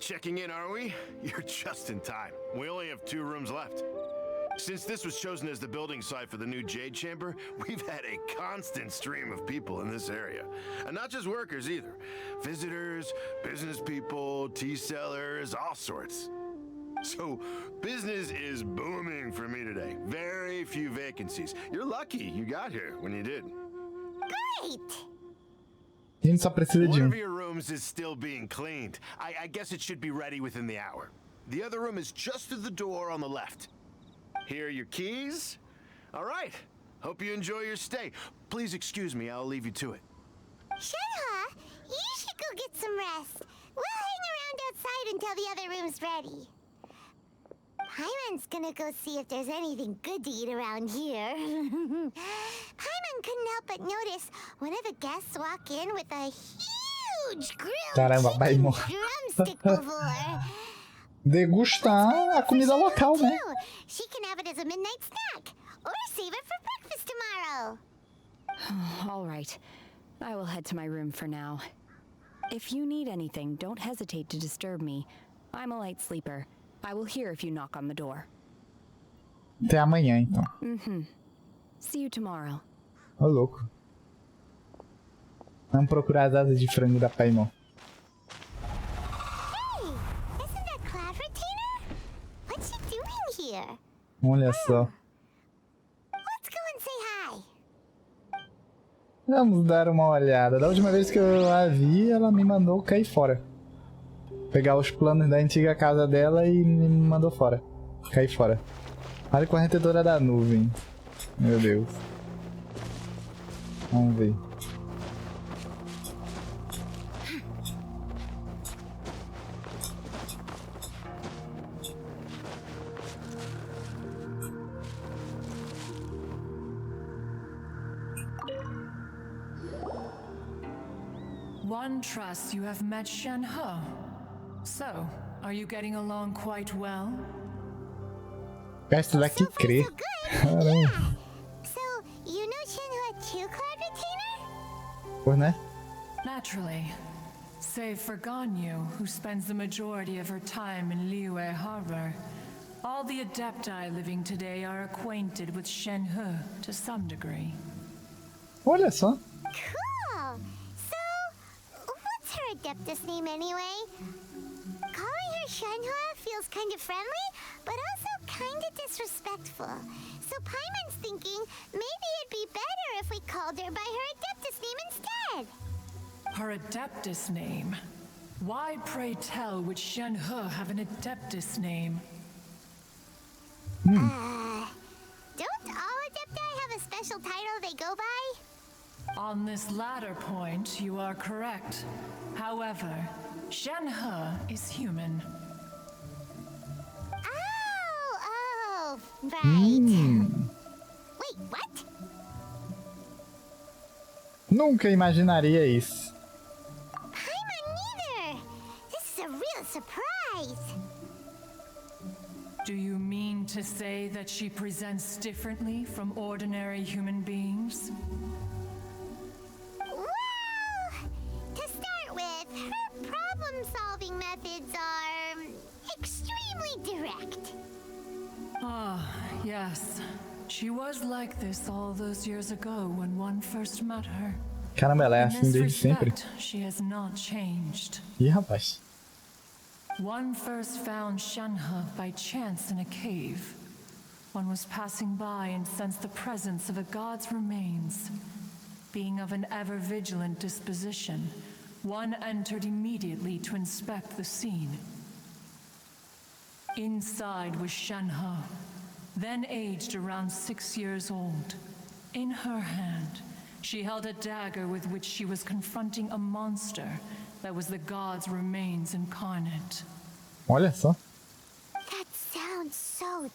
checking in, are we? You're just in time. We only have 2 rooms left. Since this was chosen as the building site for the new Jade Chamber, we've had a constant stream of people in this area. And not just workers either. Visitors, business people, tea sellers, all sorts. So, business is booming for me today. Very few vacancies. You're lucky you got here when you did. Great! A gente só precisa de One of your rooms is still being cleaned. I guess it should be ready within the hour. The other room is just through the door on the left. Here are your keys. All right. Hope you enjoy your stay. Please excuse me, I'll leave you to it. Shenhe, you should go get some rest. We'll hang around outside until the other room's ready. Paimon's gonna go see if there's anything good to eat around here. Paimon couldn't help but notice one of the guests walk in with a huge grilled Caramba, chicken Paimon. drumstick before. degustar a comida local, né? She can have it as a midnight snack, or save it for breakfast tomorrow. All right. I will head to my room for now. If you need anything, don't hesitate to disturb me. I'm a light sleeper. I will hear if you knock on the door. Até amanhã, então. See you tomorrow. Ô, louco. Vamos procurar as asas de frango da Paimon. Hey, isn't that Cloud Retainer? What's she doing here? Olha só. Let's go and say hi. Vamos dar uma olhada. Da última vez que eu a vi, ela me mandou cair fora. Pegar os planos da antiga casa dela e me mandou fora. Cair fora. Olha com a correntadora da nuvem. Meu Deus. Vamos ver. One trusts you have met Shenhe. So, are you getting along quite well? Essa daqui crê. So good. Caramba. So, you know Shenhe too, Cloud Retainer? Pois né? Naturally. Save for Ganyu, who spends the majority of her time in Liyue Harbor. All the Adepti living today are acquainted with Shenhe to some degree. Olha só. Cool. So, what's her Adeptus name anyway? Calling her Shenhe feels kind of friendly, but also kind of disrespectful. So Paimon's thinking maybe it'd be better if we called her by her Adeptus name instead. Her Adeptus name? Why, pray tell, would Shenhe have an Adeptus name? Don't all Adepti have a special title they go by? On this latter point, you are correct. However, Shenhe is human. Oh, right. Wait, what? Nunca imaginaria isso. Paimon neither. This is a real surprise. Do you mean to say that she presents differently from ordinary human beings? Well, to start with, her problem-solving methods are extremely direct. Ah, yes. She was like this all those years ago when one first met her. Caramba, ela é In assim this desde sempre. respect, she has not changed. Ih, rapaz. One first found Shenhe by chance in a cave. One was passing by and sensed the presence of a god's remains. Being of an ever-vigilant disposition, one entered immediately to inspect the scene. Inside was Shenhe, then aged around 6 years old. In her hand, she held a dagger with which she was confronting a monster that was the god's remains incarnate. Olha só. That sounds so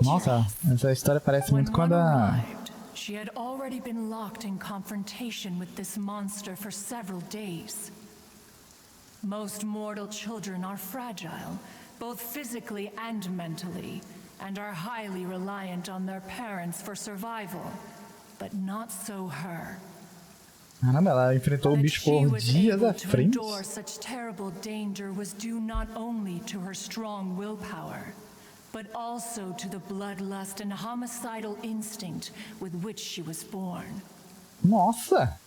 Nossa, dangerous. essa história parece When muito com a one da... arrived, she had already been locked in confrontation with this monster for several days. Most mortal children are fragile, both physically and mentally, and are highly reliant on their parents for survival. But not so her. Caramba, ela enfrentou o That bicho she por was dias à able to frente. endure such terrible danger was due not only to her strong willpower, but also to the bloodlust and homicidal instinct with which she was born. Nossa!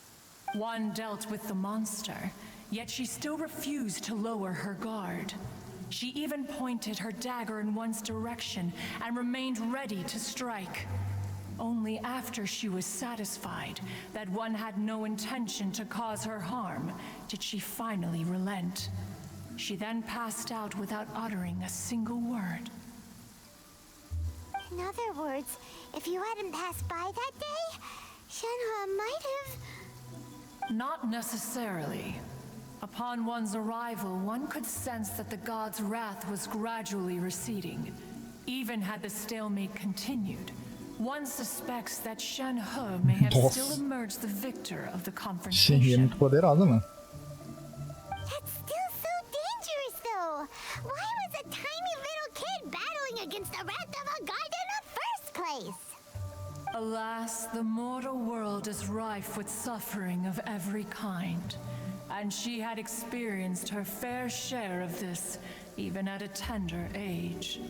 One dealt with the monster, yet she still refused to lower her guard. She even pointed her dagger in one's direction and remained ready to strike. Only after she was satisfied that one had no intention to cause her harm did she finally relent. She then passed out without uttering a single word. In other words, if you hadn't passed by that day, Shenhe might have... Not necessarily. Upon one's arrival, one could sense that the god's wrath was gradually receding. Even had the stalemate continued, one suspects that Shenhe may have Nossa. still emerged the victor of the Shenhe é confrontation. muito poderosa, mano. That's still so dangerous, though. Why was a tiny little kid battling against the wrath of a god in the first place? Alas, the mortal world is rife with suffering of every kind, and she had experienced her fair share of this, even at a tender age.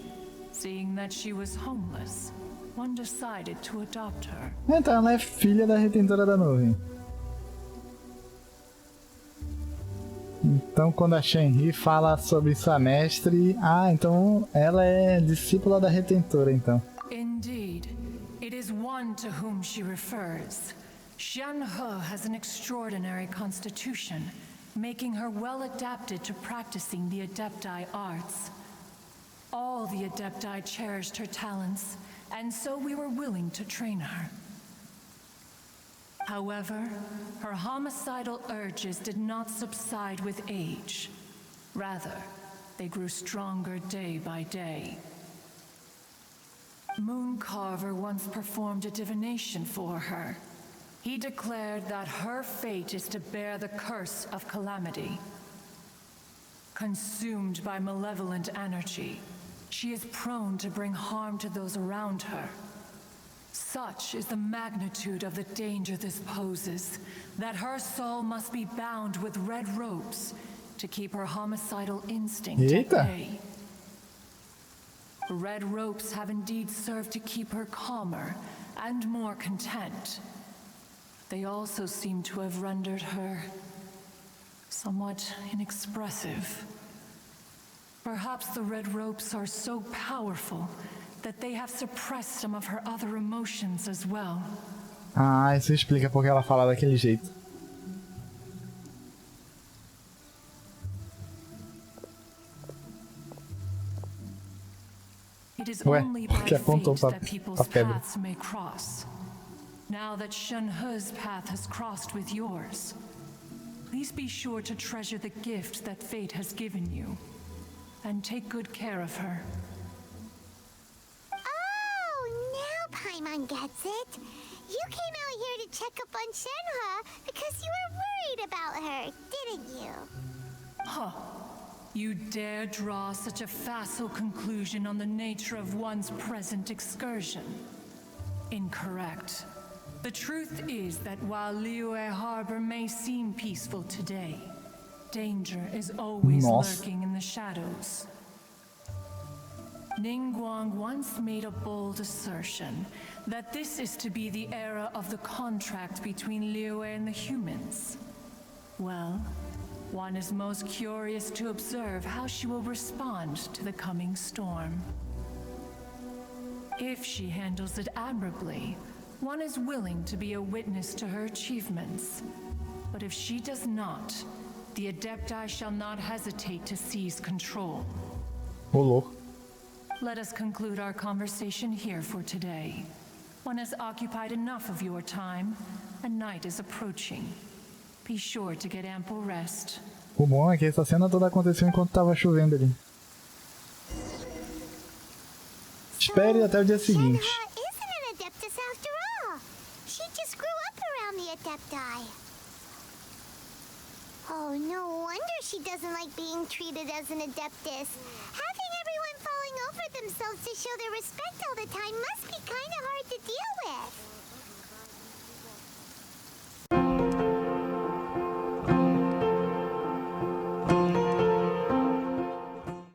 Seeing that she was homeless, one decided to adopt her. Então ela é filha da Retentora da Nuvem. Então quando a Shenhe fala sobre sua mestre... Ah, então ela é discípula da Retentora, então. Indeed, it is one to whom she refers. Shenhe has an extraordinary constitution, making her well adapted to practicing the Adepti arts. All the Adepti cherished her talents, and so we were willing to train her. However, her homicidal urges did not subside with age. Rather, they grew stronger day by day. Mooncarver once performed a divination for her. He declared that her fate is to bear the curse of calamity. Consumed by malevolent energy, she is prone to bring harm to those around her. Such is the magnitude of the danger this poses, that her soul must be bound with red ropes to keep her homicidal instinct at Eita. bay. Red ropes have indeed served to keep her calmer and more content. They also seem to have rendered her somewhat inexpressive. Perhaps the red ropes are so powerful that they have suppressed some of her other emotions as well. Ah, isso explica porque ela fala daquele jeito. It is Ué, only by que apontou fate pra- that people's pra pedra. paths may cross. Now that Shenhe's path has crossed with yours, please be sure to treasure the gift that fate has given you, and take good care of her. Oh, now Paimon gets it. You came out here to check up on Shenhe because you were worried about her, didn't you? Huh. You dare draw such a facile conclusion on the nature of one's present excursion? Incorrect. The truth is that while Liyue Harbor may seem peaceful today, danger is always Nossa. lurking in the shadows. Ningguang once made a bold assertion that this is to be the era of the contract between Liyue and the humans. Well, one is most curious to observe how she will respond to the coming storm. If she handles it admirably, one is willing to be a witness to her achievements. But if she does not, the Adepti shall not hesitate to seize control. Ô, louco. Let us conclude our conversation here for today. One has occupied enough of your time, and night is approaching. Be sure to get ample rest. O bom é que essa cena toda aconteceu enquanto tava chovendo ali. Espere até o dia seguinte. Shenhe isn't an Adeptus after all. She just grew up around the Adepti. Oh, no wonder she doesn't like being treated as an Adeptus. Having everyone falling over themselves to show their respect all the time must be kind of hard to deal with.